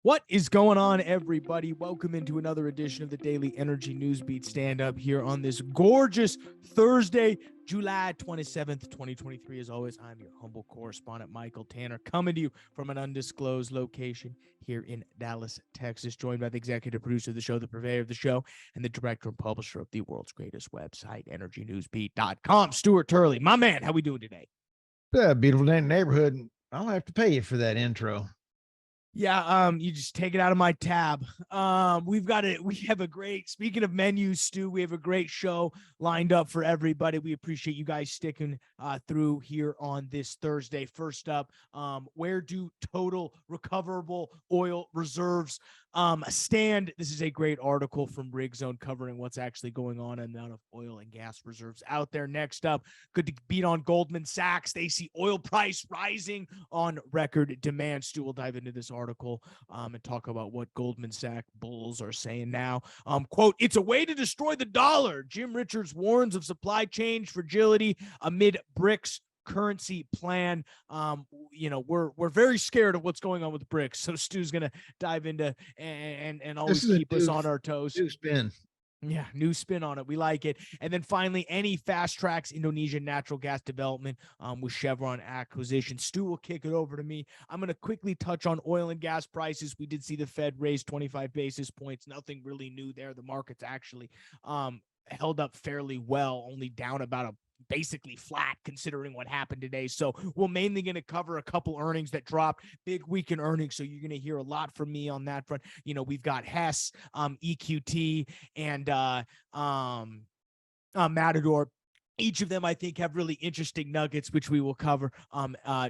What is going on, everybody? Welcome into another edition of the Daily Energy News Beat Stand-Up here on this gorgeous Thursday, July 27th, 2023. As always, I'm your humble correspondent, Michael Tanner, coming to you from an undisclosed location here in Dallas, Texas, joined by the executive producer of the show, the purveyor of the show, and the director and publisher of the world's greatest website, energynewsbeat.com, Stuart Turley. My man, how we doing today? Beautiful day in the neighborhood. I'll have to pay you for that intro. Yeah, you just take it out of my tab. We have a great, speaking of menus, Stu, we have a great show lined up for everybody. We appreciate you guys sticking through here on this Thursday. First up, where do total recoverable oil reserves stand? This is a great article from Rig Zone covering what's actually going on and the amount of oil and gas reserves out there. Next up, good to beat on Goldman Sachs. They see oil price rising on record demand. Stu will dive into this article and talk about what Goldman Sachs bulls are saying now. Quote, "It's a way to destroy the dollar." Jim Rickards warns of supply chain fragility amid BRICS currency plan. We're very scared of what's going on with BRICS. So Stu's gonna dive into and always keep us on our toes. New spin. Yeah, new spin on it. We like it. And then finally, any fast tracks Indonesian natural gas development with Chevron acquisition. Stu will kick it over to me. I'm going to quickly touch on oil and gas prices. We did see the Fed raise 25 basis points. Nothing really new there. The market's actually held up fairly well, only down about basically flat considering what happened today. So we're mainly going to cover a couple earnings that dropped, big week in earnings. So you're going to hear a lot from me on that front. You know, we've got Hess, EQT, and Matador. Each of them, I think, have really interesting nuggets, which we will cover.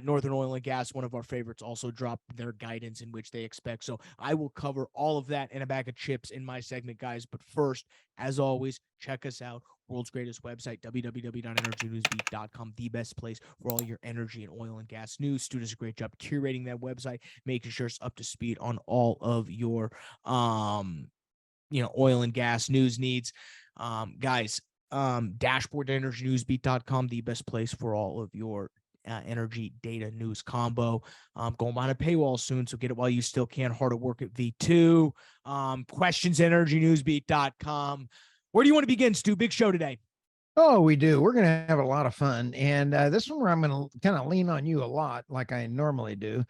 Northern Oil and Gas, one of our favorites, also dropped their guidance in which they expect. So I will cover all of that and a bag of chips in my segment, guys. But first, as always, check us out. World's greatest website, www.energynewsbeat.com, the best place for all your energy and oil and gas news. Stu does a great job curating that website, making sure it's up to speed on all of your, oil and gas news needs. Guys, dashboard energynewsbeat.com, the best place for all of your energy data news combo. Going behind a paywall soon, so get it while you still can. Hard at work at V2. Questions energynewsbeat.com. Where do you want to begin, Stu? Big show today. Oh, we do. We're going to have a lot of fun. And this one where I'm going to kind of lean on you a lot, like I normally do.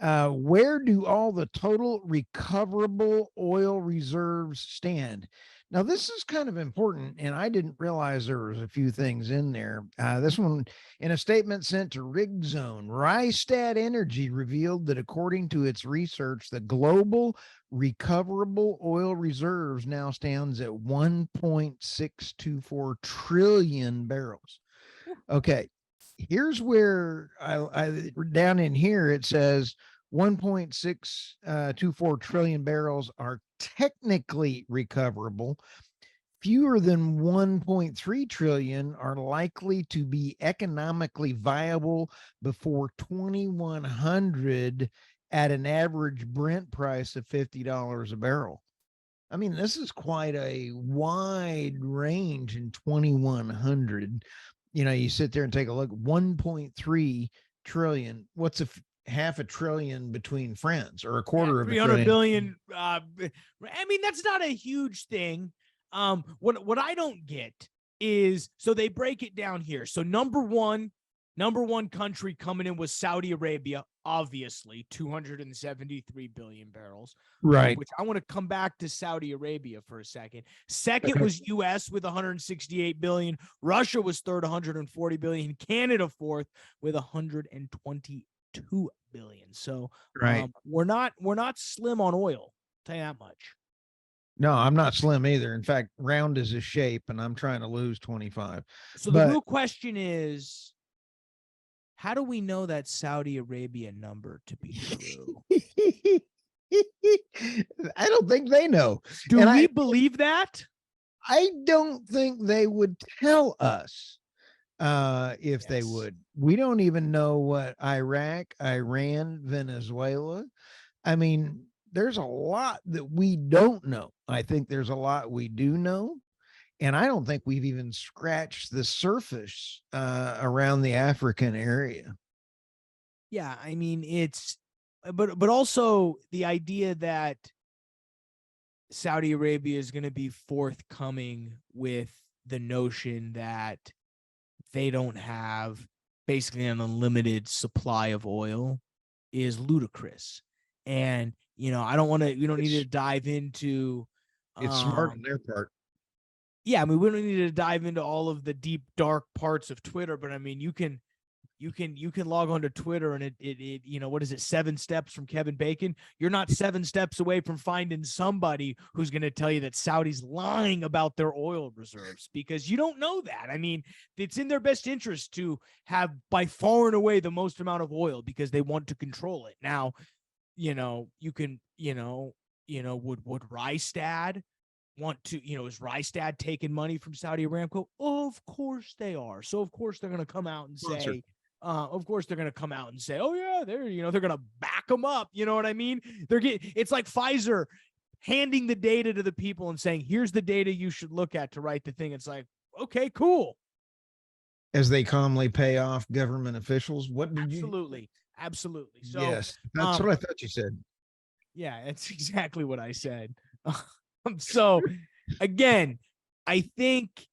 Where do all the total recoverable oil reserves stand? Now, this is kind of important, and I didn't realize there was a few things in there. This one, in a statement sent to Rig Zone, Rystad Energy revealed that according to its research, the global recoverable oil reserves now stands at 1.624 trillion barrels. Okay, here's where I down in here, it says 1.624 trillion barrels are technically recoverable. Fewer than 1.3 trillion are likely to be economically viable before 2100 at an average Brent price of $50 a barrel. I mean, this is quite a wide range in 2100. You know, you sit there and take a look, 1.3 trillion. What's half a trillion between friends, or a quarter of 300 billion. I mean, that's not a huge thing. What I don't get is, so they break it down here. So number one country coming in was Saudi Arabia, obviously 273 billion barrels. Right. Which I want to come back to Saudi Arabia for a second. Second was US with 168 billion. Russia was third, 140 billion. Canada fourth with 122 billion. So right. We're not slim on oil. I'll tell you that much. No, I'm not slim either. In fact, round is a shape, and I'm trying to lose 25. So the real question is, how do we know that Saudi Arabia number to be true? I don't think they know. Do we believe that? I don't think they would tell us if they would. We don't even know what Iraq, Iran, Venezuela. I mean, there's a lot that we don't know. I think there's a lot we do know. And I don't think we've even scratched the surface around the African area. Yeah, I mean, it's but also the idea that Saudi Arabia is going to be forthcoming with the notion that they don't have basically an unlimited supply of oil is ludicrous. And, I don't want to, we don't need to dive into, It's smart on their part. yeah, I mean, we don't need to dive into all of the deep, dark parts of Twitter, but I mean, you can log on to Twitter and it what is it, 7 steps from Kevin Bacon? You're not 7 steps away from finding somebody who's going to tell you that Saudi's lying about their oil reserves, because you don't know that. I mean, it's in their best interest to have by far and away the most amount of oil because they want to control it. Now, you can, would Rystad want to, is Rystad taking money from Saudi Aramco? Of course they are. So of course they're going to come out and say, oh yeah, they're going to back them up. You know what I mean? It's like Pfizer handing the data to the people and saying, here's the data you should look at to write the thing. It's like, okay, cool. As they calmly pay off government officials. What did Absolutely. Absolutely. So yes, that's what I thought you said. Yeah, that's exactly what I said. So again, I think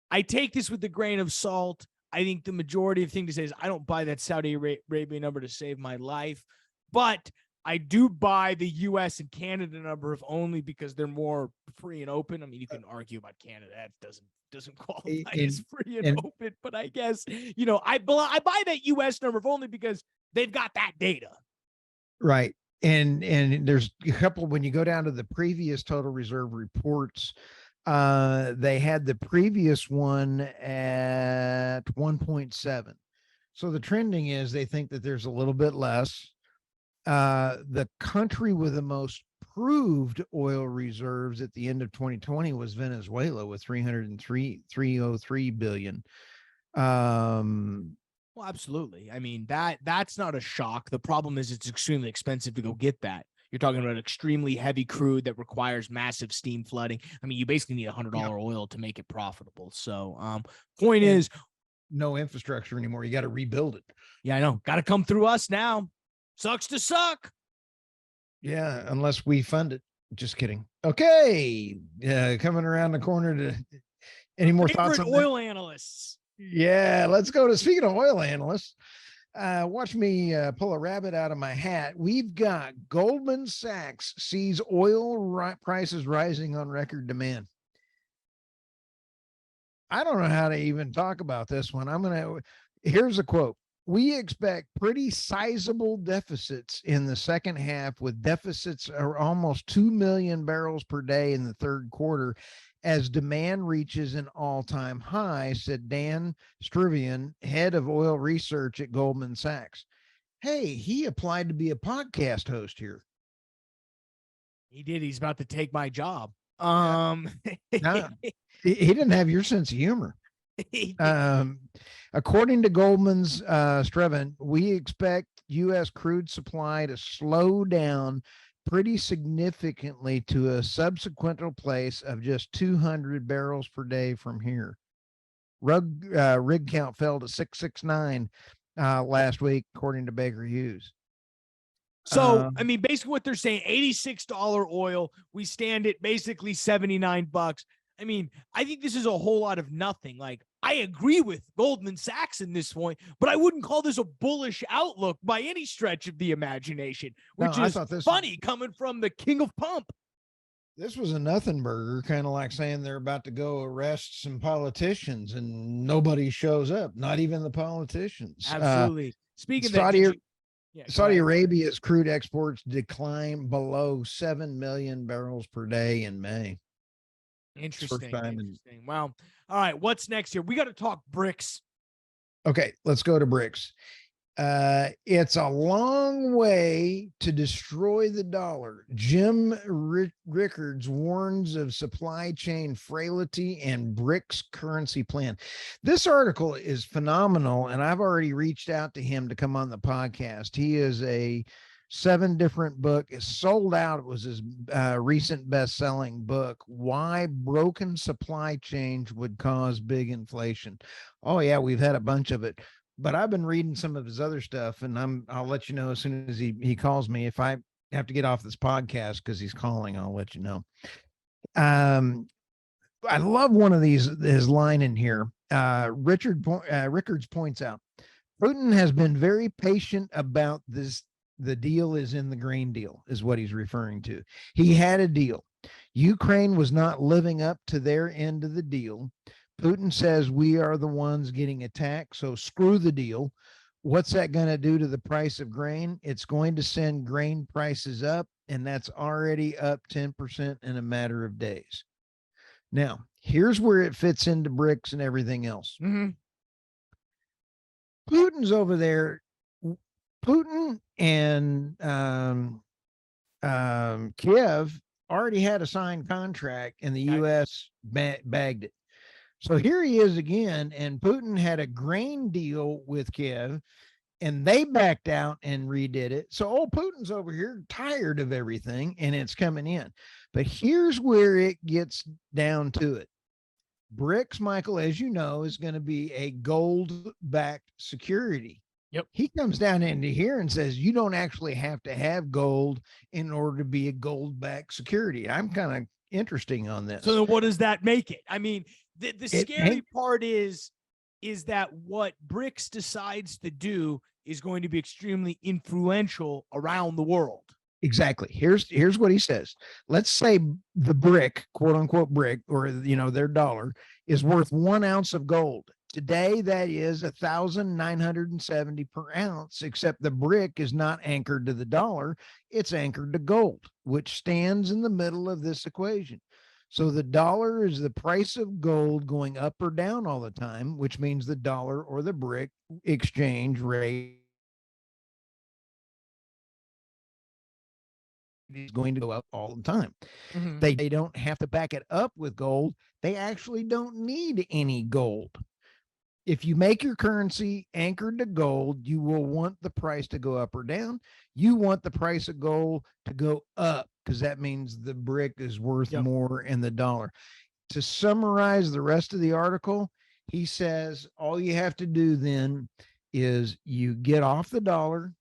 I take this with a grain of salt. I think the majority of thing to say is I don't buy that Saudi Arabia number to save my life, but I do buy the US and Canada number of only because they're more free and open. I mean, you can argue about Canada. That doesn't qualify as free and open, but I guess, I buy that US number of only because they've got that data. Right. And there's a couple, when you go down to the previous total reserve reports, they had the previous one at 1.7. So the trending is they think that there's a little bit less. The country with the most proved oil reserves at the end of 2020 was Venezuela with 303 billion. Well, absolutely. I mean, that's not a shock. The problem is it's extremely expensive to go get that. You're talking about extremely heavy crude that requires massive steam flooding. I mean, you basically need $100 oil to make it profitable. So, point is, no infrastructure anymore. You got to rebuild it. Yeah, I know. Got to come through us now. Sucks to suck. Yeah, unless we fund it. Just kidding. Okay, coming around the corner to any more thoughts on oil analysts? Yeah, let's go to, speaking of oil analysts, watch me pull a rabbit out of my hat. We've got Goldman Sachs sees oil prices rising on record demand. I don't know how to even talk about this one. Here's a quote. We expect pretty sizable deficits in the second half, with deficits are almost 2 million barrels per day in the third quarter as demand reaches an all-time high, said Dan Struvian, head of oil research at Goldman Sachs. Hey, he applied to be a podcast host here. He did. He's about to take my job. No, he didn't have your sense of humor. According to Goldman's Struvian, we expect U.S. crude supply to slow down pretty significantly to a subsequent place of just 200 barrels per day from here. Rig count fell to 669 last week, according to Baker Hughes. So, I mean, basically what they're saying, $86 oil, we stand at basically $79. I mean, I think this is a whole lot of nothing. Like, I agree with Goldman Sachs in this point, but I wouldn't call this a bullish outlook by any stretch of the imagination, which is funny coming from the king of pump. This was a nothing burger, kind of like saying they're about to go arrest some politicians and nobody shows up, not even the politicians. Absolutely. Speaking of Saudi Arabia's crude exports declined below 7 million barrels per day in May. Interesting. Wow. All right. What's next here? We got to talk BRICS. Okay. Let's go to BRICS. It's a long way to destroy the dollar. Jim Rickards warns of supply chain frailty and BRICS currency plan. This article is phenomenal, and I've already reached out to him to come on the podcast. He is a 7 different book. It's sold out. It was his recent best-selling book, Why Broken Supply Chains Would Cause Big Inflation. Oh yeah, we've had a bunch of it. but I've been reading some of his other stuff, and I'll let you know as soon as he calls me. If I have to get off this podcast because he's calling, I'll let you know. I love one of his line in here. Rickards points out Putin has been very patient about this. The deal is in the grain deal, is what he's referring to. He had a deal. Ukraine was not living up to their end of the deal. Putin says we are the ones getting attacked, so screw the deal. What's that going to do to the price of grain? It's going to send grain prices up, and that's already up 10% in a matter of days. Now, here's where it fits into BRICS and everything else. Mm-hmm. Putin's over there. Putin and Kiev already had a signed contract, and the U.S. bagged it. So here he is again, and Putin had a grain deal with Kiev, and they backed out and redid it. So old Putin's over here tired of everything, and it's coming in. But here's where it gets down to it. BRICS, Michael, as you know, is going to be a gold-backed security. Yep. He comes down into here and says, you don't actually have to have gold in order to be a gold-backed security. I'm kind of interesting on this. So then what does that make it? I mean, the scary part is that what BRICS decides to do is going to be extremely influential around the world. Exactly. Here's what he says. Let's say the brick, quote unquote brick, or their dollar is worth 1 ounce of gold. Today, that is 1,970 per ounce, except the brick is not anchored to the dollar. It's anchored to gold, which stands in the middle of this equation. So the dollar is the price of gold going up or down all the time, which means the dollar or the brick exchange rate is going to go up all the time. Mm-hmm. They don't have to back it up with gold. They actually don't need any gold. If you make your currency anchored to gold, you will want the price to go up or down. You want the price of gold to go up because that means the brick is worth more in the dollar. To summarize the rest of the article, he says all you have to do then is you get off the dollar,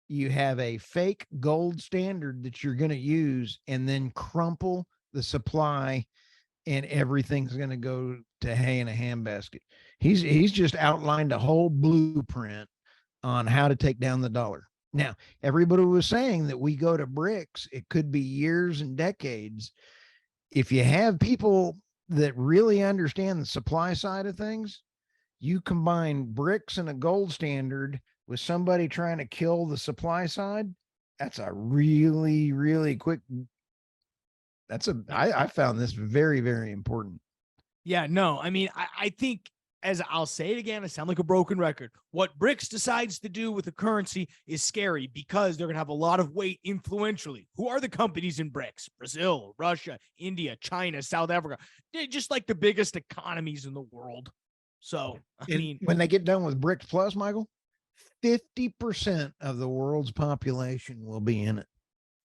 you have a fake gold standard that you're going to use, and then crumple the supply, and everything's going to go to hay in a handbasket. He's just outlined a whole blueprint on how to take down the dollar. Now, everybody was saying that we go to BRICS, it could be years and decades. If you have people that really understand the supply side of things, you combine BRICS and a gold standard with somebody trying to kill the supply side, that's a really, really quick. I found this very, very important. Yeah, no, I mean, I think, as I'll say it again, I sound like a broken record. What BRICS decides to do with the currency is scary because they're going to have a lot of weight influentially. Who are the companies in BRICS? Brazil, Russia, India, China, South Africa. They're just like the biggest economies in the world. So, I mean, when they get done with BRICS Plus, Michael, 50% of the world's population will be in it.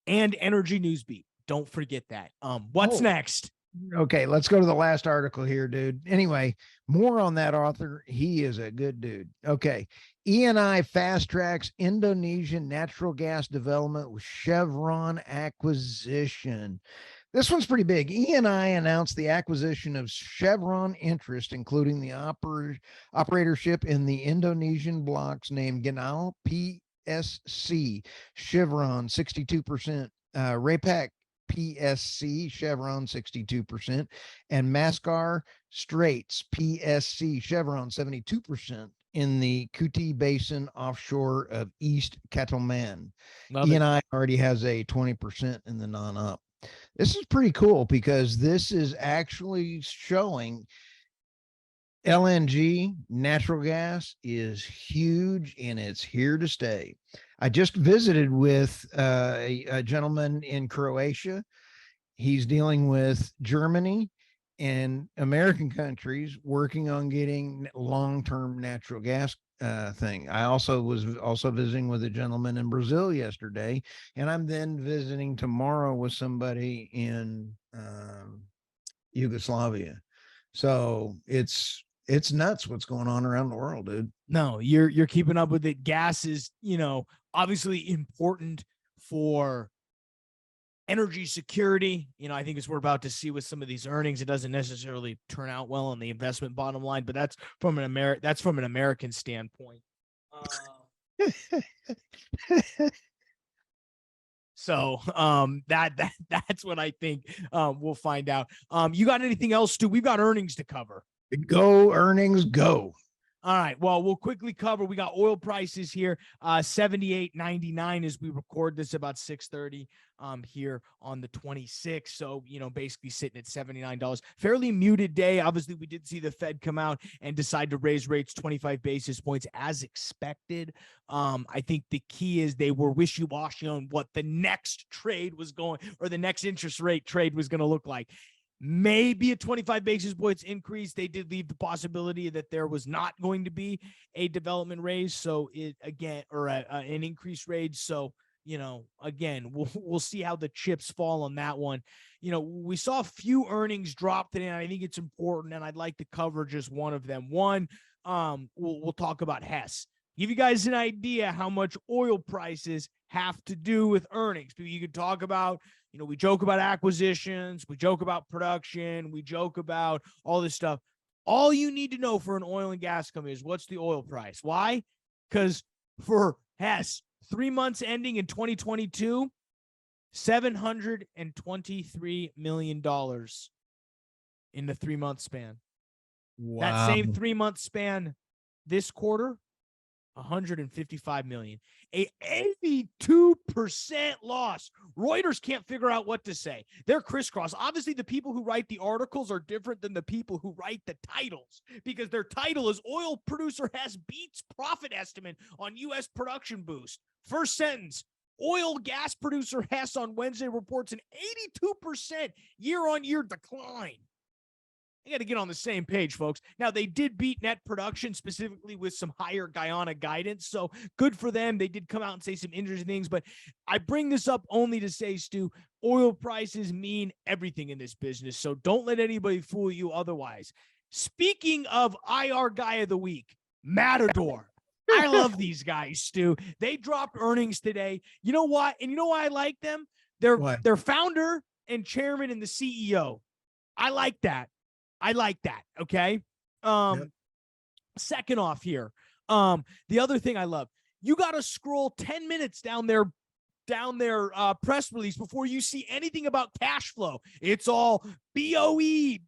And Energy Newsbeat. Don't forget that. What's next? Okay, let's go to the last article here, dude. Anyway, more on that author. He is a good dude. Okay. ENI fast tracks Indonesian natural gas development with Chevron acquisition. This one's pretty big. ENI announced the acquisition of Chevron interest, including the operatorship in the Indonesian blocks named Ganal PSC, Chevron 62%, Rapak PSC, Chevron 62%, and Mascar Straits PSC, Chevron 72% in the Kuti Basin offshore of East Catalman. ENI already has a 20% in the non-op. This is pretty cool because this is actually showing LNG, natural gas, is huge and it's here to stay. I just visited with a gentleman in Croatia. He's dealing with Germany and American countries working on getting long-term natural gas thing. I was visiting with a gentleman in Brazil yesterday, and I'm then visiting tomorrow with somebody in Yugoslavia. So it's it's nuts what's going on around the world, dude. No, you're keeping up with it. Gas is, obviously important for energy security. I think as we're about to see with some of these earnings, it doesn't necessarily turn out well on the investment bottom line, but that's from an American standpoint. So that's what I think we'll find out. You got anything else, Stu? We've got earnings to cover. Go earnings, go. All right. Well, we'll quickly cover. We got oil prices here, 78.99 as we record this, about 6:30 here on the 26th. So, basically sitting at $79. Fairly muted day. Obviously, we did see the Fed come out and decide to raise rates 25 basis points as expected. I think the key is they were wishy-washy on what the next trade was going, or the next interest rate trade was going to look like. Maybe a 25 basis points increase. They did leave the possibility that there was not going to be a development raise. So an increased rate. So, again, we'll see how the chips fall on that one. We saw a few earnings drop today, and I think it's important, and I'd like to cover just one of them. One, we'll talk about Hess. Give you guys an idea how much oil prices have to do with earnings. You could talk about, we joke about acquisitions, we joke about production, we joke about all this stuff. All you need to know for an oil and gas company is what's the oil price. Why? Because for Hess, 3 months ending in 2022, $723 million in the 3-month span. Wow. That same 3-month span this quarter, $155 million, a 82% loss. Reuters can't figure out what to say. They're crisscross. Obviously, the people who write the articles are different than the people who write the titles, because their title is "Oil Producer Hess Beats Profit Estimate on U.S. Production Boost." First sentence: oil gas producer Hess on Wednesday reports an 82% year-on-year decline. I got to get on the same page, folks. Now, they did beat net production, specifically with some higher Guyana guidance, so good for them. They did come out and say some interesting things, but I bring this up only to say, Stu, oil prices mean everything in this business, so don't let anybody fool you otherwise. Speaking of IR Guy of the Week, Matador. I love these guys, Stu. They dropped earnings today. You know what? And you know why I like them? They're founder and chairman and the CEO. I like that. Okay. Second off here. The other thing I love, you got to scroll 10 minutes down their press release before you see anything about cash flow. It's all BOE,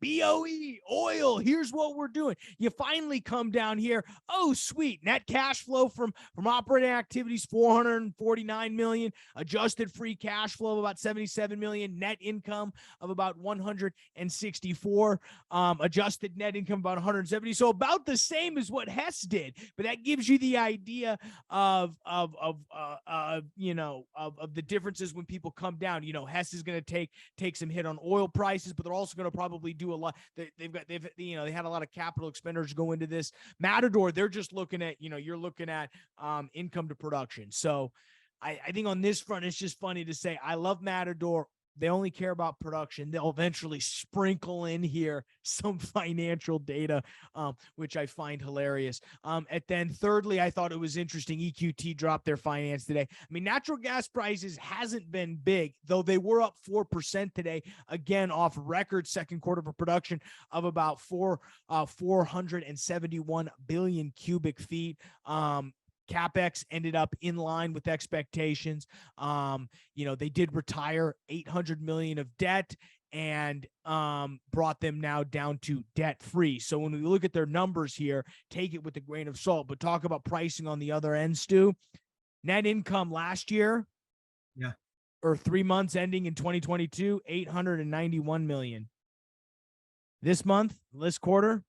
oil. Here's what we're doing. You finally come down here. Oh, sweet. Net cash flow from operating activities, $449 million. Adjusted free cash flow of about $77 million. Net income of about $164. Adjusted net income about $170. So about the same as what Hess did. But that gives you the idea of the differences when people come down. Hess is going to take some hit on oil prices, but they're also going to probably do a lot. They had a lot of capital expenditures go into this. Matador, they're just looking at, you're looking at income to production. So I think on this front, it's just funny to say, I love Matador. They only care about production. They'll eventually sprinkle in here some financial data, which I find hilarious. And then thirdly, I thought it was interesting. EQT dropped their finance today. I mean, natural gas prices hasn't been big, though they were up 4% today, again, off record second quarter for production of about 471 billion cubic feet. CapEx ended up in line with expectations. They did retire $800 million of debt and brought them now down to debt free. So when we look at their numbers here, take it with a grain of salt, but talk about pricing on the other end, Stu. Net income last year, or 3 months ending in 2022, $891 million. This quarter,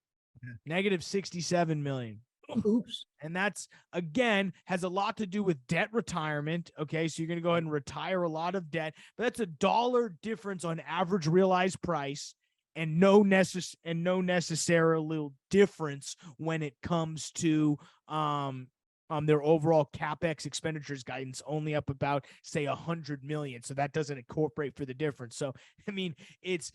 negative $67 million. Oops. And that's, again, has a lot to do with debt retirement. Okay, so you're going to go ahead and retire a lot of debt, but that's $1 difference on average realized price, and no necessarily difference when it comes to their overall CapEx expenditures guidance, only up about, say, $100 million. So that doesn't incorporate for the difference. So I mean, it's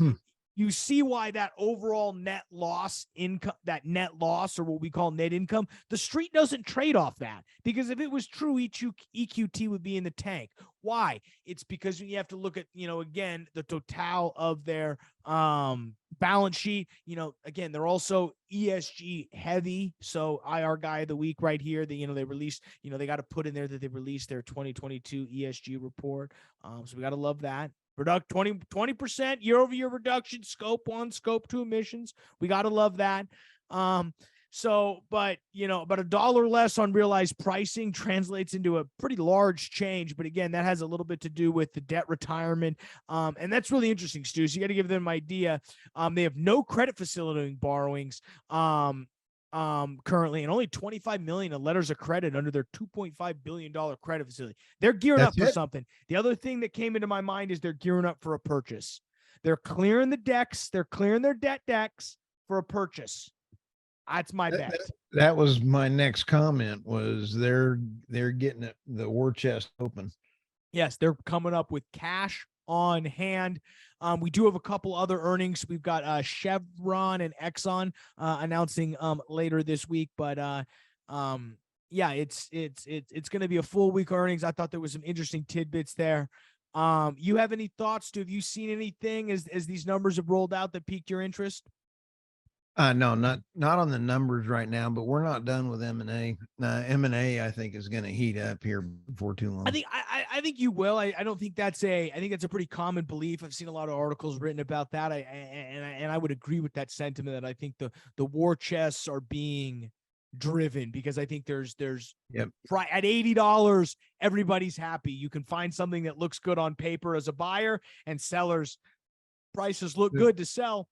you see why that overall net loss income, that net loss, or what we call net income, the street doesn't trade off that, because if it was true, EQT would be in the tank. Why? It's because you have to look at, again, the total of their balance sheet. Again, they're also ESG heavy. So IR guy of the week right here, they released, they got to put in there that they released their 2022 ESG report. So we got to love that. 20% year-over-year reduction, scope 1, scope 2 emissions. We got to love that. But $1 less on realized pricing translates into a pretty large change. But again, that has a little bit to do with the debt retirement. And that's really interesting, Stu. So you got to give them an idea. They have no credit facility borrowings currently, and only $25 million in letters of credit under their $2.5 billion credit facility. They're gearing up for something. The other thing that came into my mind is they're gearing up for a purchase. They're clearing the decks. They're clearing their debt decks for a purchase. That's my bet. That was my next comment, was they're getting the war chest open. Yes, they're coming up with cash on hand. We do have a couple other earnings. We've got Chevron and Exxon announcing later this week, but yeah, it's going to be a full week earnings. I thought there was some interesting tidbits there. You have any thoughts? Have you seen anything as these numbers have rolled out that piqued your interest? No, not on the numbers right now, but we're not done with M&A. M&A, I think, is going to heat up here before too long. I think you will. I don't think I think that's a pretty common belief. I've seen a lot of articles written about that. I would agree with that sentiment, that I think the war chests are being driven, because I think there's yep. At $80, everybody's happy. You can find something that looks good on paper as a buyer, and sellers, prices look good to sell.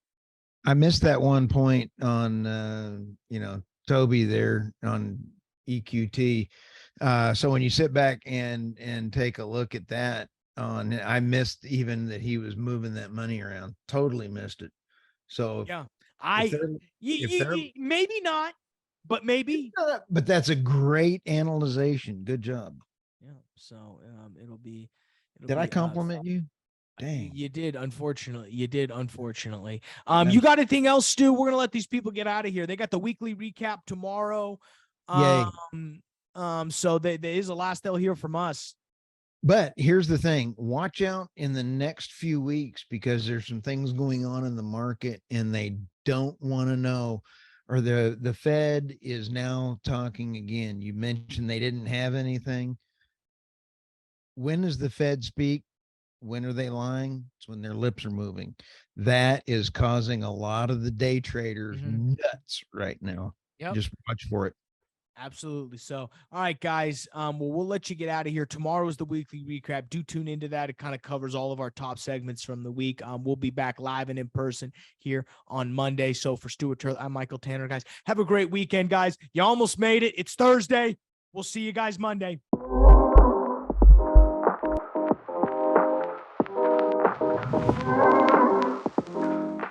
I missed that one point on, Toby there on EQT. So when you sit back and take a look at that, I missed even that he was moving that money around. Totally missed it. So yeah, maybe not, but maybe. But that's a great analyzation. Good job. Yeah. So it'll be. Did I compliment you? Dang. You did, unfortunately. You got anything else, Stu? We're gonna let these people get out of here. They got the weekly recap tomorrow. Yay. So there is the last they'll hear from us. But here's the thing: watch out in the next few weeks, because there's some things going on in the market, and they don't want to know. Or the Fed is now talking again. You mentioned they didn't have anything. When does the Fed speak? When are they lying? It's when their lips are moving. That is causing a lot of the day traders nuts right now. Yep. Just watch for it. Absolutely. So, all right, guys. We'll let you get out of here. Tomorrow is the weekly recap. Do tune into that. It kind of covers all of our top segments from the week. We'll be back live and in person here on Monday. So for Stuart Turley, I'm Michael Tanner, guys. Have a great weekend, guys. You almost made it. It's Thursday. We'll see you guys Monday.